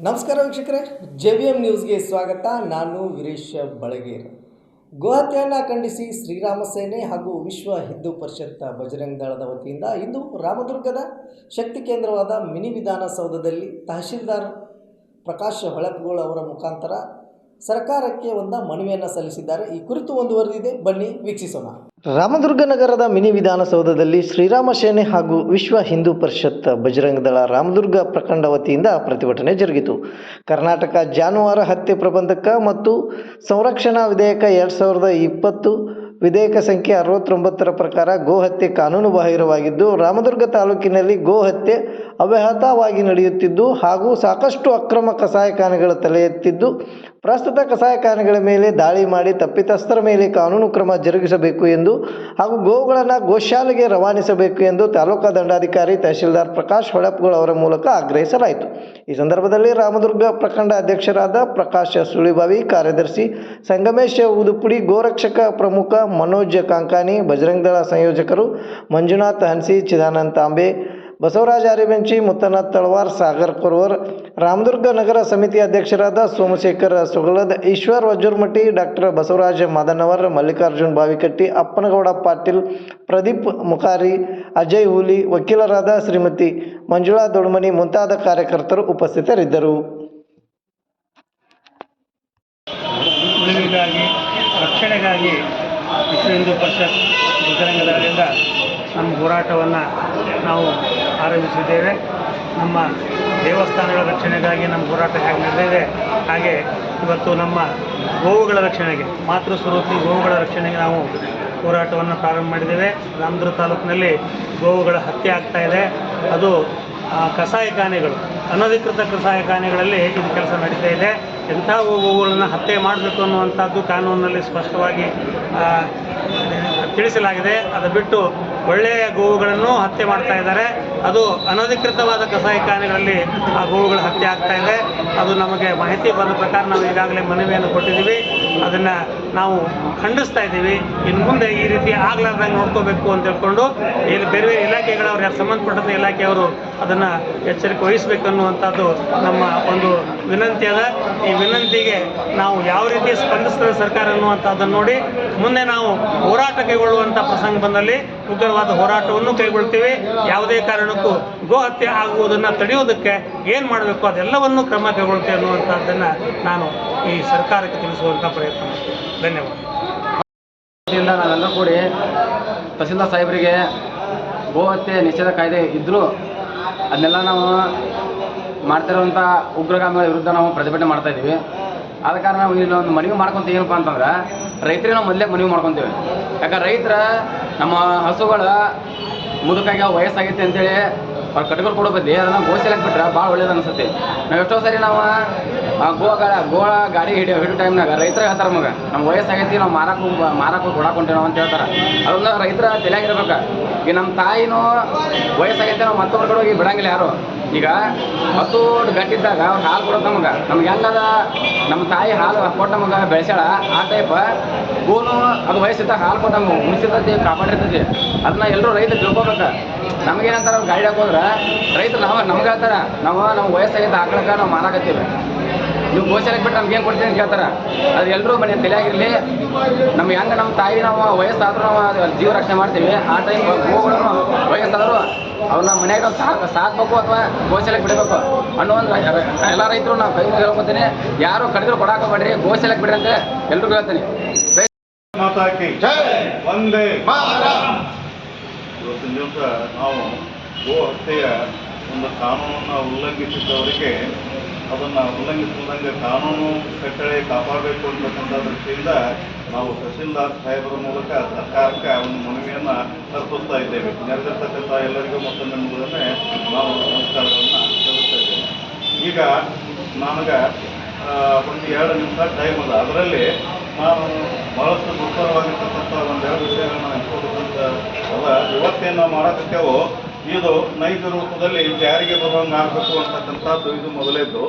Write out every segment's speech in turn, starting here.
ನಮಸ್ಕಾರ ವೀಕ್ಷಕರೇ, JVM ನ್ಯೂಸ್ಗೆ ಸ್ವಾಗತ. ನಾನು ವೀರೇಶ್ ಬಳಗೇರ್. ಗೋಹತ್ಯೆಯನ್ನು ಖಂಡಿಸಿ ಶ್ರೀರಾಮ ಸೇನೆ ಹಾಗೂ ವಿಶ್ವ ಹಿಂದೂ ಪರಿಷತ್ ಬಜರಂಗ ದಳದ ವತಿಯಿಂದ ಇಂದು ರಾಮದುರ್ಗದ ಶಕ್ತಿ ಕೇಂದ್ರವಾದ ಮಿನಿ ವಿಧಾನಸೌಧದಲ್ಲಿ ತಹಶೀಲ್ದಾರ್ ಪ್ರಕಾಶ್ ಹೊಳಪ್ಗೋಳ್ ಅವರ ಮುಖಾಂತರ ಸರ್ಕಾರಕ್ಕೆ ಒಂದು ಮನವಿಯನ್ನು ಸಲ್ಲಿಸಿದ್ದಾರೆ. ಈ ಕುರಿತು ಒಂದು ವರದಿದೆ, ಬನ್ನಿ ವೀಕ್ಷಿಸೋಣ. ರಾಮದುರ್ಗ ನಗರದ ಮಿನಿ ವಿಧಾನಸೌಧದಲ್ಲಿ ಶ್ರೀರಾಮ ಸೇನೆ ಹಾಗೂ ವಿಶ್ವ ಹಿಂದೂ ಪರಿಷತ್ ಬಜರಂಗ ದಳ ರಾಮದುರ್ಗ ಪ್ರಖಂಡ ವತಿಯಿಂದ ಪ್ರತಿಭಟನೆ ಜರುಗಿತು. ಕರ್ನಾಟಕ ಜಾನುವಾರು ಹತ್ಯೆ ಪ್ರಬಂಧಕ ಮತ್ತು ಸಂರಕ್ಷಣಾ ವಿಧೇಯಕ 2020 ವಿಧೇಯಕ ಸಂಖ್ಯೆ 69ರ ಪ್ರಕಾರ ಗೋಹತ್ಯೆ ಕಾನೂನು ಬಾಹಿರವಾಗಿದ್ದು, ರಾಮದುರ್ಗ ತಾಲೂಕಿನಲ್ಲಿ ಗೋಹತ್ಯೆ ಅವ್ಯಾಹತವಾಗಿ ನಡೆಯುತ್ತಿದ್ದು ಹಾಗೂ ಸಾಕಷ್ಟು ಅಕ್ರಮ ಕಸಾಯಿಖಾನೆಗಳು ತಲೆ ಎತ್ತಿದ್ದು, ಪ್ರಸ್ತುತ ಕಸಾಯಿಖಾನೆಗಳ ಮೇಲೆ ದಾಳಿ ಮಾಡಿ ತಪ್ಪಿತಸ್ಥರ ಮೇಲೆ ಕಾನೂನು ಕ್ರಮ ಜರುಗಿಸಬೇಕು ಎಂದು ಹಾಗೂ ಗೋವುಗಳನ್ನು ಗೋಶಾಲೆಗೆ ರವಾನಿಸಬೇಕು ಎಂದು ತಾಲೂಕಾ ದಂಡಾಧಿಕಾರಿ ತಹಶೀಲ್ದಾರ್ ಪ್ರಕಾಶ್ ಹೊಳಪ್ಗೋಳ್ ಅವರ ಮೂಲಕ ಆಗ್ರಹಿಸಲಾಯಿತು. ಈ ಸಂದರ್ಭದಲ್ಲಿ ರಾಮದುರ್ಗ ಪ್ರಖಂಡ ಅಧ್ಯಕ್ಷರಾದ ಪ್ರಕಾಶ್ ಸುಳಿಬಾವಿ, ಕಾರ್ಯದರ್ಶಿ ಸಂಗಮೇಶ್ ಉದುಪುಡಿ, ಗೋರಕ್ಷಕ ಪ್ರಮುಖ ಮನೋಜ್ ಕಾಂಕಾನಿ, ಬಜರಂಗ ದಳ ಸಂಯೋಜಕರು ಮಂಜುನಾಥ್ ಹನ್ಸಿ, ಚಿದಾನಂದ ತಾಂಬೆ, ಬಸವರಾಜ್ ಆರಿಬೆಂಚಿ, ಮುತ್ತನಾಥ್ ತಳವಾರ್, ಸಾಗರ್ ಕೊರ್ವರ್, ರಾಮದುರ್ಗ ನಗರ ಸಮಿತಿ ಅಧ್ಯಕ್ಷರಾದ ಸೋಮಶೇಖರ್ ಸೊಗಲದ್, ಈಶ್ವರ್ ವಜ್ಜೂರ್ಮಠಿ, ಡಾಕ್ಟರ್ ಬಸವರಾಜ್ ಮಾದನವರ್, ಮಲ್ಲಿಕಾರ್ಜುನ್ ಬಾವಿಕಟ್ಟಿ, ಅಪ್ಪನಗೌಡ ಪಾಟೀಲ್, ಪ್ರದೀಪ್ ಮುಖಾರಿ, ಅಜಯ್ ಹೂಲಿ, ವಕೀಲರಾದ ಶ್ರೀಮತಿ ಮಂಜುಳಾ ದೊಡ್ಮನಿ ಮುಂತಾದ ಕಾರ್ಯಕರ್ತರು ಉಪಸ್ಥಿತರಿದ್ದರು. ರಕ್ಷಣೆಗಾಗಿ ವಿಶ್ವ ಹಿಂದೂ ಪರಿಷತ್ ಬಜರಂಗ ದಳದಿಂದ ನಮ್ಮ ಹೋರಾಟವನ್ನು ನಾವು ಆರಂಭಿಸಿದ್ದೇವೆ. ನಮ್ಮ ದೇವಸ್ಥಾನಗಳ ರಕ್ಷಣೆಗಾಗಿ ನಮ್ಮ ಹೋರಾಟ ಹೇಗೆ ನಡೆದಿದೆ, ಹಾಗೆ ಇವತ್ತು ನಮ್ಮ ಗೋವುಗಳ ರಕ್ಷಣೆಗೆ, ಮಾತೃ ಸ್ವರೂಪಿ ಗೋವುಗಳ ರಕ್ಷಣೆಗೆ ನಾವು ಹೋರಾಟವನ್ನು ಪ್ರಾರಂಭ ಮಾಡಿದ್ದೇವೆ. ರಾಮದುರ್ಗ ತಾಲೂಕಿನಲ್ಲಿ ಗೋವುಗಳ ಹತ್ಯೆ ಆಗ್ತಾಯಿದೆ. ಅದು ಕಸಾಯಿಖಾನೆಗಳು, ಅನಧಿಕೃತ ಕಸಾಯಿಖಾನೆಗಳಲ್ಲಿ ಇದು ಕೆಲಸ ನಡೀತಾ ಇದೆ. ಎಂಥ ಗೋವುಗಳನ್ನು ಹತ್ಯೆ ಮಾಡಬೇಕು ಅನ್ನುವಂಥದ್ದು ಕಾನೂನಿನಲ್ಲಿ ಸ್ಪಷ್ಟವಾಗಿ ತಿಳಿಸಲಾಗಿದೆ. ಅದು ಬಿಟ್ಟು ಒಳ್ಳೆಯ ಗೋವುಗಳನ್ನು ಹತ್ಯೆ ಮಾಡ್ತಾ ಇದ್ದಾರೆ. ಅದು ಅನಧಿಕೃತವಾದ ಕಸಾಯಿಖಾನೆಗಳಲ್ಲಿ ಆ ಗೋವುಗಳ ಹತ್ಯೆ ಆಗ್ತಾ ಇದೆ. ಅದು ನಮಗೆ ಮಾಹಿತಿ ಬಂದ ಪ್ರಕಾರ ನಾವು ಈಗಾಗಲೇ ಮನವಿಯನ್ನು ಕೊಟ್ಟಿದ್ದೀವಿ. ಅದನ್ನು ನಾವು ಖಂಡಿಸ್ತಾ ಇದ್ದೀವಿ. ಇನ್ನು ಮುಂದೆ ಈ ರೀತಿ ಆಗ್ಲಾರ್ದಂಗೆ ನೋಡ್ಕೋಬೇಕು ಅಂತ ಹೇಳ್ಕೊಂಡು ಇಲ್ಲಿ ಬೇರೆ ಬೇರೆ ಇಲಾಖೆಗಳವ್ರು, ಯಾರು ಸಂಬಂಧಪಟ್ಟಂಥ ಇಲಾಖೆಯವರು ಅದನ್ನು ಎಚ್ಚರಿಕೆ ವಹಿಸಬೇಕು ಅನ್ನುವಂಥದ್ದು ನಮ್ಮ ಒಂದು ವಿನಂತಿ ಅದ. ಈ ವಿನಂತಿಗೆ ನಾವು ಯಾವ ರೀತಿ ಸ್ಪಂದಿಸ್ತದೆ ಸರ್ಕಾರ ಅನ್ನುವಂಥದ್ದನ್ನು ನೋಡಿ ಮುಂದೆ ನಾವು ಹೋರಾಟ ಕೈಗೊಳ್ಳುವಂಥ ಪ್ರಸಂಗ ಬಂದಲ್ಲಿ ಉಗ್ರವಾದ ಹೋರಾಟವನ್ನು ಕೈಗೊಳ್ತೀವಿ. ಯಾವುದೇ ಕಾರಣಕ್ಕೂ ಗೋ ಹತ್ಯೆ ಆಗುವುದನ್ನು ತಡೆಯುವುದಕ್ಕೆ ಏನು ಮಾಡಬೇಕು ಅದೆಲ್ಲವನ್ನು ಕ್ರಮ ಕೈಗೊಳ್ತೇವೆ ಅನ್ನುವಂಥದ್ದನ್ನು ನಾನು ಈ ಸರ್ಕಾರಕ್ಕೆ ತಿಳಿಸುವಂಥ ಪ್ರಯತ್ನ ಮಾಡ್ತೀನಿ. ಧನ್ಯವಾದ. ನಾವೆಲ್ಲರೂ ಕೂಡಿ ತಹಸೀಲ್ದಾರ್ ಸಾಹೇಬರಿಗೆ ಗೋ ಹತ್ಯೆ ನಿಷೇಧ ಕಾಯ್ದೆ ಇದ್ದರೂ ಅದನ್ನೆಲ್ಲ ನಾವು ಮಾಡ್ತಿರುವಂಥ ಉಗ್ರಗಾಮಿಗಳ ವಿರುದ್ಧ ನಾವು ಪ್ರತಿಭಟನೆ ಮಾಡ್ತಾಯಿದ್ದೀವಿ. ಆದ ಕಾರಣ ನಾವು ಇಲ್ಲಿ ಒಂದು ಮನವಿ ಮಾಡ್ಕೊತ ಏನಪ್ಪ ಅಂತಂದ್ರೆ, ರೈತರಿಗೆ ನಾವು ಮೊದಲೇ ಮನವಿ ಮಾಡ್ಕೊತೀವಿ. ಯಾಕಂದ್ರೆ ರೈತರ ನಮ್ಮ ಹಸುಗಳ ಮುದುಕಾಗಿ ವಯಸ್ಸಾಗೈತೆ ಅಂತೇಳಿ ಅವ್ರು ಕಟ್ಕೊಂಡು ಕೊಡೋ ಬದಲಿ ಅದನ್ನು ಗೋಶಾಲೆಗೆ ಬಿಟ್ರೆ ಭಾಳ ಒಳ್ಳೇದು ಅನಿಸುತ್ತೆ. ನಾವು ಎಷ್ಟೋ ಸರಿ ನಾವು ಗೋಳ ಗಾಡಿ ಹಿಡಿಯೋ ಟೈಮ್ನಾಗ ರೈತರು ಹೇಳ್ತಾರೆ, ಮಗ ನಮ್ಮ ವಯಸ್ಸಾಗೈತಿ, ನಾವು ಮಾರಕ್ಕೆ ಕೊಡಾಕೊಂತೀವಿ ನಾವು ಅಂತ ಹೇಳ್ತಾರೆ. ಅದನ್ನ ರೈತರ ತಲೆಯಾಗಿರ್ಬೇಕು. ಈಗ ನಮ್ಮ ತಾಯಿನೂ ವಯಸ್ಸಾಗೈತೆ, ನಾವು ಮತ್ತೊಬ್ಬರು ಕಡೆ ಹೋಗಿ ಬಿಡಂಗಿಲ್ಲ ಯಾರು. ಈಗ ಹಸು ಗಟ್ಟಿದ್ದಾಗ ಅವ್ರು ಹಾಲು ಕೊಡೋದು ನಮ್ಗೆ ಹೆಂಗದ, ನಮ್ಮ ತಾಯಿ ಹಾಲು ಕೊಟ್ಟು ನಮಗೆ ಬೆಳೆಸ್ಯಾಳ, ಆ ಟೈಪ್ ಗೋನು ಅದು ವಯಸ್ಸಿದ್ದಾಗ ಹಾಲು ಕೊಟ್ಟು ನಮ್ಗೆ ಉಳಿಸಿರ್ತೈತಿ, ಕಾಪಾಡಿರ್ತೈತಿ. ಅದನ್ನ ಎಲ್ಲರೂ ರೈತರು ತಿಳ್ಕೊಬೇಕು. ನಮಗೇನಂತಾರೆ, ಅವ್ರು ಗಾಡಿ ಹಾಕೋದ್ರೆ ರೈತರು ನಮ್ಗೆ ಹೇಳ್ತಾರೆ, ನಾವು ವಯಸ್ಸಾಗೈತೆ ಆಕಳಕ್ಕೆ ನಾವು ಮಾರಾಕತ್ತೀವಿ, ನೀವು ಗೋಶಾಲೆಗೆ ಬಿಟ್ಟು ನಮ್ಗೆ ಏನು ಕೊಡ್ತೀವಿ ಅಂತ ಕೇಳ್ತಾರೆ. ಅದು ಎಲ್ಲರೂ ಮನೆ ತಲೆಯಾಗಿರಲಿ. ನಮ್ಗೆ ಹೆಂಗೆ ನಮ್ಮ ತಾಯಿ ನಾವು ವಯಸ್ಸಾದ್ರೂ ನಾವು ಜೀವ ರಕ್ಷಣೆ ಮಾಡ್ತೀವಿ, ಆ ಟೈಮ್ ಗೋಗಳನ್ನು ವಯಸ್ಸಾದರೂ ಅವ್ರನ್ನ ಮನೆಯಾಗ ನಾವು ಸಾಕಬೇಕು ಅಥವಾ ಗೋಶಾಲೆಗೆ ಬಿಡಬೇಕು ಅನ್ನೋ ಒಂದು ಎಲ್ಲ ರೈತರು ನಾವು ಕೈ ಮುಗಿ ಹೇಳ್ಕೊತೀನಿ. ಯಾರು ಕಡಿದ್ರು ಕೊಡಾಕ ಮಾಡ್ರಿ, ಗೋಶಾಲೆಗೆ ಬಿಡ್ರಿ ಅಂತ ಎಲ್ರಿಗೂ ಹೇಳ್ತೀನಿ. ಇವತ್ತಿನ ದಿವಸ ನಾವು ಗೋ ಹತ್ಯೆಯ ಒಂದು ಕಾನೂನನ್ನು ಉಲ್ಲಂಘಿಸಿದ್ದವರಿಗೆ ಅದನ್ನು ಉಲ್ಲಂಘಿಸಿದಂಗೆ ಕಾನೂನು ಕಟ್ಟಳೆ ಕಾಪಾಡಬೇಕು ಅಂತಕ್ಕಂಥ ದೃಷ್ಟಿಯಿಂದ ನಾವು ತಹಸೀಲ್ದಾರ್ ಸಾಹೇಬರ ಮೂಲಕ ಸರ್ಕಾರಕ್ಕೆ ಒಂದು ಮನವಿಯನ್ನು ಅರ್ಪಿಸ್ತಾ ಇದ್ದೇವೆ. ನೆರೆದಿರ್ತಕ್ಕಂಥ ಎಲ್ಲರಿಗೂ ಮತ್ತೊಂದು ಮೂಲಕನೇ ನಾವು ನಮಸ್ಕಾರಗಳನ್ನು ಸಲ್ಲಿಸ್ತಾ ಇದ್ದೇವೆ. ಈಗ ನನಗೆ ಒಂದು 2 ನಿಮಿಷ ಟೈಮ್ ಅದ. ಅದರಲ್ಲಿ ನಾನು ಭಾಳಷ್ಟು ದುರ್ಬಲವಾಗಿರ್ತಕ್ಕಂಥ ಒಂದೆರಡು ವಿಷಯಗಳನ್ನ ನೆನ್ಸ್ಕೋಬೇಕಂತ ಅದ. ಇವತ್ತೇನು ನಾವು ಮಾಡಕತ್ತೇವೋ ಇದು ನೈಜ ರೂಪದಲ್ಲಿ ಜಾರಿಗೆ ಬರುವಂಗೆ ಆಗಬೇಕು ಅಂತಕ್ಕಂಥದ್ದು ಇದು ಮೊದಲೇದ್ದು.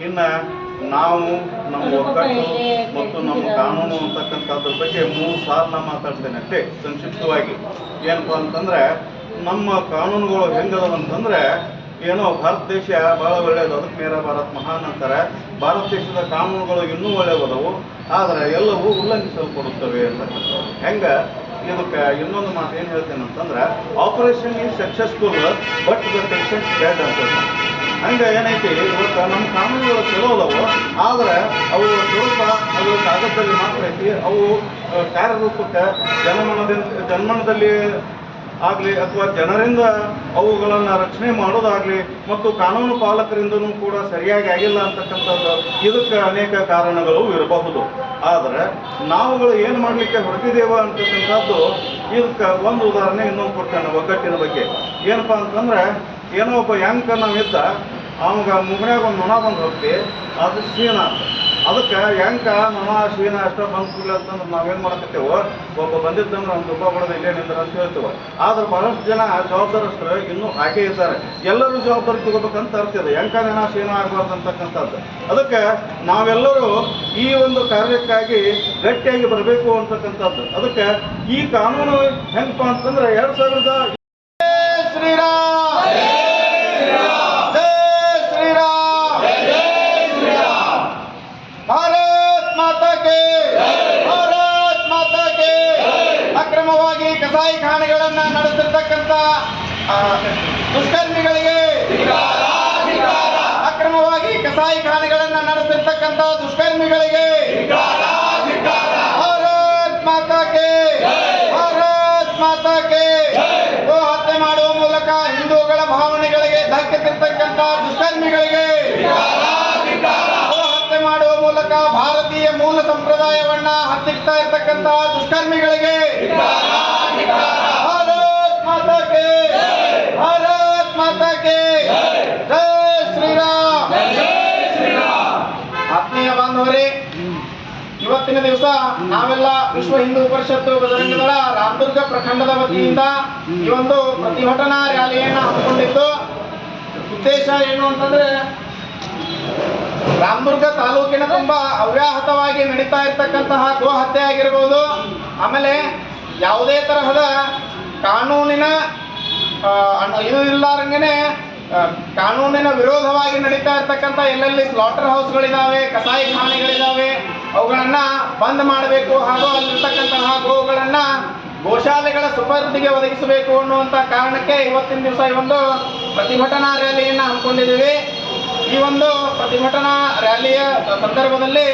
ಇನ್ನು ನಾವು ನಮ್ಮ ಒಗ್ಗಟ್ಟು ಮತ್ತು ನಮ್ಮ ಕಾನೂನು ಅಂತಕ್ಕಂಥದ್ರ ಬಗ್ಗೆ 3 ಸಾಲ ಮಾತಾಡ್ತೇನೆ ಅಷ್ಟೇ ಸಂಕ್ಷಿಪ್ತವಾಗಿ. ಏನಪ್ಪ ಅಂತಂದರೆ, ನಮ್ಮ ಕಾನೂನುಗಳು ಹೆಂಗದವಂತಂದರೆ ಏನೋ ಭಾರತ ದೇಶ ಭಾಳ ಒಳ್ಳೆಯದು, ಅದಕ್ಕೆ ಮೇರಾ ಭಾರತ್ ಮಹಾನ್ ಅಂತಾರೆ. ಭಾರತ ದೇಶದ ಕಾನೂನುಗಳು ಇನ್ನೂ ಒಳ್ಳೆಯದವು, ಆದರೆ ಎಲ್ಲವೂ ಉಲ್ಲಂಘಿಸಲ್ಪಡುತ್ತವೆ ಅಂತಕ್ಕಂಥದ್ದು. ಹೆಂಗೆ ಇದಕ್ಕೆ ಇನ್ನೊಂದು ಮಾತು ಏನು ಹೇಳ್ತೇನೆ ಅಂತಂದ್ರೆ, operation is successful but the patient dead ಅಂತ. ಹಂಗೆ ಏನೈತಿ, ಇವತ್ತು ನಮ್ಮ ಕಾನೂನುಗಳು ಚಲೋ ಅದಾವು, ಆದರೆ ಅವುಗಳ ಸ್ವರೂಪ ಅವು ಕಾಗದದಲ್ಲಿ ಮಾತ್ರ ಐತಿ. ಅವು ಕಾರ್ಯರೂಪಕ್ಕೆ ಜನ್ಮನದಲ್ಲಿ ಆಗಲಿ ಅಥವಾ ಜನರಿಂದ ಅವುಗಳನ್ನು ರಕ್ಷಣೆ ಮಾಡೋದಾಗಲಿ ಮತ್ತು ಕಾನೂನು ಪಾಲಕರಿಂದನೂ ಕೂಡ ಸರಿಯಾಗಿ ಆಗಿಲ್ಲ ಅಂತಕ್ಕಂಥದ್ದು. ಇದಕ್ಕೆ ಅನೇಕ ಕಾರಣಗಳು ಇರಬಹುದು. ಆದರೆ ನಾವುಗಳು ಏನು ಮಾಡಲಿಕ್ಕೆ ಹೊರಟಿದ್ದೇವೆ ಅಂತಕ್ಕಂಥದ್ದು ಇದಕ್ಕೆ ಒಂದು ಉದಾಹರಣೆ ಇನ್ನೊಂದು ಕೊಡ್ತೇನೆ ಒಗ್ಗಟ್ಟಿನ ಬಗ್ಗೆ. ಏನಪ್ಪ ಅಂತಂದರೆ, ಏನೋ ಒಬ್ಬ ಯಾಂಕ ನಾವಿದ್ದ, ಅವಾಗ ಮುಗನ್ಯಾಗ ಒಂದು ನೊಣ ಬಂದು ಹೋಗ್ತಿ, ಅದು ಶೀನ ಅಂತ. ಅದಕ್ಕೆ ಯಾಂಕ ನೊಣ ಶೀನ ಅಷ್ಟೇ ಬಂದು ಕೂಡಲಿ ಅಂತಂದ್ರೆ ನಾವೇನು ಮಾಡಕತ್ತೇವೆ, ಒಬ್ಬ ಬಂದಿದ್ದಂದ್ರೆ ಅವ್ನು ತುಂಬ ಬಡೋದು ಇಲ್ಲೇ ನಿಂದ್ರೆ ಅಂತ ಹೇಳ್ತೇವೆ. ಆದ್ರೆ ಬಹಳಷ್ಟು ಜನ ಜವಾಬ್ದಾರಸ್ಥರು ಇನ್ನೂ ಹಾಗೆ ಇದ್ದಾರೆ. ಎಲ್ಲರೂ ಜವಾಬ್ದಾರಿ ತಗೋಬೇಕಂತ ಅರ್ಥಿದೆ, ಯಾಂಕ ನೊಣ ಶೀನ ಆಗಬಾರ್ದು ಅಂತಕ್ಕಂಥದ್ದು. ಅದಕ್ಕೆ ನಾವೆಲ್ಲರೂ ಈ ಒಂದು ಕಾರ್ಯಕ್ಕಾಗಿ ಗಟ್ಟಿಯಾಗಿ ಬರಬೇಕು ಅಂತಕ್ಕಂಥದ್ದು. ಅದಕ್ಕೆ ಈ ಕಾನೂನು ಹೆಂಗಪ್ಪ ಅಂತಂದ್ರೆ 2000 ಶ್ರೀರಾಮ್ ಅಕ್ರಮವಾಗಿ ಕಸಾಯಿಖಾನೆಗಳನ್ನು ನಡೆಸಿರ್ತಕ್ಕಂಥ ದುಷ್ಕರ್ಮಿಗಳಿಗೆ, ಅಕ್ರಮವಾಗಿ ಕಸಾಯಿಖಾನೆಗಳನ್ನು ನಡೆಸಿರ್ತಕ್ಕಂಥ ದುಷ್ಕರ್ಮಿಗಳಿಗೆ ಭಾರತ್ ಮಾತಾ ಕೇ, ಭಾರತ್ ಮಾತಾ ಕೇ. ಗೋ ಹತ್ಯೆ ಮಾಡುವ ಮೂಲಕ ಹಿಂದೂಗಳ ಭಾವನೆಗಳಿಗೆ ಧಕ್ಕೆ ತಿರ್ತಕ್ಕಂಥ ದುಷ್ಕರ್ಮಿಗಳಿಗೆ, ಮಾಡುವ ಮೂಲಕ ಭಾರತೀಯ ಮೂಲ ಸಂಪ್ರದಾಯವನ್ನ ಹತ್ತಿಕ್ತಾ ಇರ್ತಕ್ಕಂಥ ದುಷ್ಕರ್ಮಿಗಳಿಗೆ ಭಾರತ್ ಮಾತಾ ಕೇ, ಭಾರತ್ ಮಾತಾ ಕೇ, ಜೈ ಶ್ರೀರಾಮ್. ಆತ್ಮೀಯ ಬಾಂಧವರೇ, ಇವತ್ತಿನ ದಿವಸ ನಾವೆಲ್ಲ ವಿಶ್ವ ಹಿಂದೂ ಪರಿಷತ್ತು ಬಜರಂಗದಳ ರಾಮದುರ್ಗ ಪ್ರಖಂಡದ ವತಿಯಿಂದ ಈ ಒಂದು ಪ್ರತಿಭಟನಾ ರ್ಯಾಲಿಯನ್ನು ಹಮ್ಮಿಕೊಂಡಿದ್ದು. ಉದ್ದೇಶ ಏನು ಅಂತಂದ್ರೆ, ರಾಮದುರ್ಗ ತಾಲೂಕಿನ ತುಂಬ ಅವ್ಯಾಹತವಾಗಿ ನಡೀತಾ ಇರ್ತಕ್ಕಂತಹ ಗೋ ಹತ್ಯೆ ಆಗಿರ್ಬೋದು, ಆಮೇಲೆ ಯಾವುದೇ ತರಹದ ಕಾನೂನಿನ ಇದು ಇಲ್ಲಾರಂಗೆ ಕಾನೂನಿನ ವಿರೋಧವಾಗಿ ನಡೀತಾ ಇರ್ತಕ್ಕಂಥ ಎಲ್ಲೆಲ್ಲಿ ಸ್ಲಾಟರ್ ಹೌಸ್ಗಳಿದ್ದಾವೆ, ಕಸಾಯಿಖಾನೆಗಳಿದ್ದಾವೆ, ಅವುಗಳನ್ನು ಬಂದ್ ಮಾಡಬೇಕು ಹಾಗೂ ಅಲ್ಲಿರ್ತಕ್ಕಂತಹ ಗೋವುಗಳನ್ನು ಗೋಶಾಲೆಗಳ ಸುಪರ್ದಿಗೆ ಒದಗಿಸಬೇಕು ಅನ್ನುವಂಥ ಕಾರಣಕ್ಕೆ ಇವತ್ತಿನ ದಿವಸ ಈ ಒಂದು ಪ್ರತಿಭಟನಾ ರ್ಯಾಲಿಯನ್ನು ಹಮ್ಮಿಕೊಂಡಿದ್ದೀವಿ. ಈ ಒಂದು ಪ್ರತಿಭಟನಾ ರ್ಯಾಲಿಯ ಸಂದರ್ಭದಲ್ಲಿ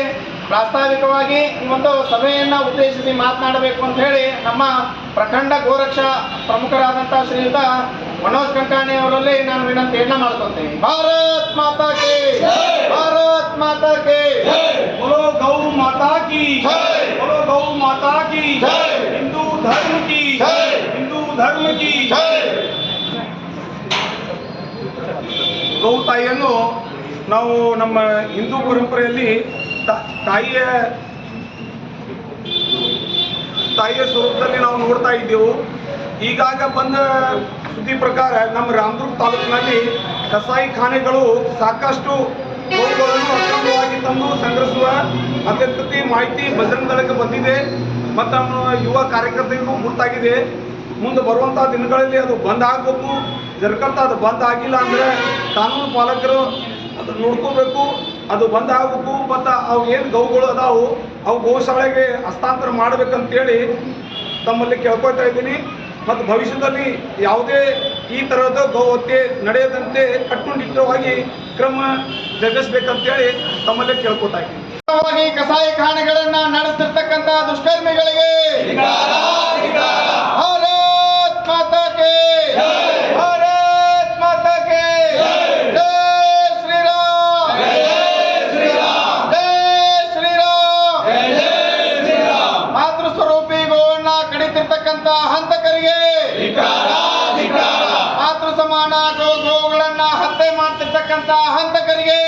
ಪ್ರಾಸ್ತಾವಿಕವಾಗಿ ಈ ಒಂದು ಸಭೆಯನ್ನು ಉದ್ದೇಶಿಸಿ ಮಾತನಾಡಬೇಕು ಅಂತ ಹೇಳಿ ನಮ್ಮ ಪ್ರಖಂಡ ಗೋರಕ್ಷಾ ಪ್ರಮುಖರಾದಂಥ ಶ್ರೀಯುತ ಮನೋಜ್ ಕಂಕಾಣಿ ಅವರಲ್ಲಿ ನಾನು ವಿನಂತಿಯನ್ನು ಮಾಡ್ಕೊತೀನಿ. ಭಾರತ್ ಮಾತಾ ಕೇ, ಭಾರತ್ ಮಾತಾ ಕೇ, बोलो गौ माता की जय, बोलो गौ माता की जय, हिंदू धर्म की जय, हिंदू धर्म की जय. ಗೌ ತಾಯಿಯನ್ನು ನಾವು ನಮ್ಮ ಹಿಂದೂ ಪರಂಪರೆಯಲ್ಲಿ ತಾಯಿಯ ಸ್ವರೂಪದಲ್ಲಿ ನಾವು ನೋಡ್ತಾ ಇದ್ದೆವು. ಈಗಾಗ ಬಂದ ಸುದ್ದಿ ಪ್ರಕಾರ ನಮ್ಮ ರಾಮದುರ್ಗ ತಾಲೂಕಿನಲ್ಲಿ ಕಸಾಯಿಖಾನೆಗಳು ಸಾಕಷ್ಟು ಗೋವುಗಳನ್ನು ಅಕ್ರಮವಾಗಿ ತಂದು ಸಂಗ್ರಹಿಸುವ ಅತ್ಯಂತ ಮಾಹಿತಿ ಬಜರಂಗ ದಳಕ್ಕೆ ಬಂದಿದೆ ಮತ್ತು ಯುವ ಕಾರ್ಯಕರ್ತರಿಗೂ ಗುರುತಾಗಿದೆ. ಮುಂದೆ ಬರುವಂಥ ದಿನಗಳಲ್ಲಿ ಅದು ಬಂದ್ ಆಗಬೇಕು. ಜರ್ಕಂತ ಅದು ಬಂದ್ ಆಗಿಲ್ಲ ಅಂದರೆ ಕಾನೂನು ಪಾಲಕರು ಅದು ನೋಡ್ಕೋಬೇಕು, ಅದು ಬಂದ್ ಆಗಬೇಕು. ಮತ್ತು ಅವು ಏನು ಗೌಗಳು ಅದಾವು ಅವು ಗೋಶಾಲೆಗೆ ಹಸ್ತಾಂತರ ಮಾಡಬೇಕಂತೇಳಿ ತಮ್ಮಲ್ಲಿ ಕೇಳ್ಕೊಳ್ತಾ ಇದ್ದೀನಿ. ಮತ್ತು ಭವಿಷ್ಯದಲ್ಲಿ ಯಾವುದೇ ಈ ಥರದ ಗೋ ಹತ್ಯೆ ನಡೆಯದಂತೆ ಕಟ್ಟುನಿಟ್ಟವಾಗಿ ಕ್ರಮ ಜರುಗಿಸಬೇಕಂತೇಳಿ ತಮ್ಮಲ್ಲಿ ಕೇಳ್ಕೊತಾ ಇದ್ದೀನಿ. ಕಸಾಯಿಖಾನೆಗಳನ್ನ ನಡೆಸ್ತಿರ್ತಕ್ಕಂಥ ದುಷ್ಕರ್ಮಿಗಳಿಗೆ ಭಾರತ್ ಮಾತಾ ಕೇ, ಭಾರತ್ ಮಾತಾ ಕೇ, ಜೈ ಶ್ರೀರಾಮ್, ಜೈ ಶ್ರೀರಾಮ್. ಮಾತೃ ಸ್ವರೂಪಿ ಗೋವನ್ನ ಕಡಿತಿರ್ತಕ್ಕಂಥ ಹಂತಕರಿಗೆ, ಮಾತೃ ಸಮಾನ ಗೋವುಗಳನ್ನ ಹತ್ಯೆ ಮಾಡ್ತಿರ್ತಕ್ಕಂಥ ಹಂತಕರಿಗೆ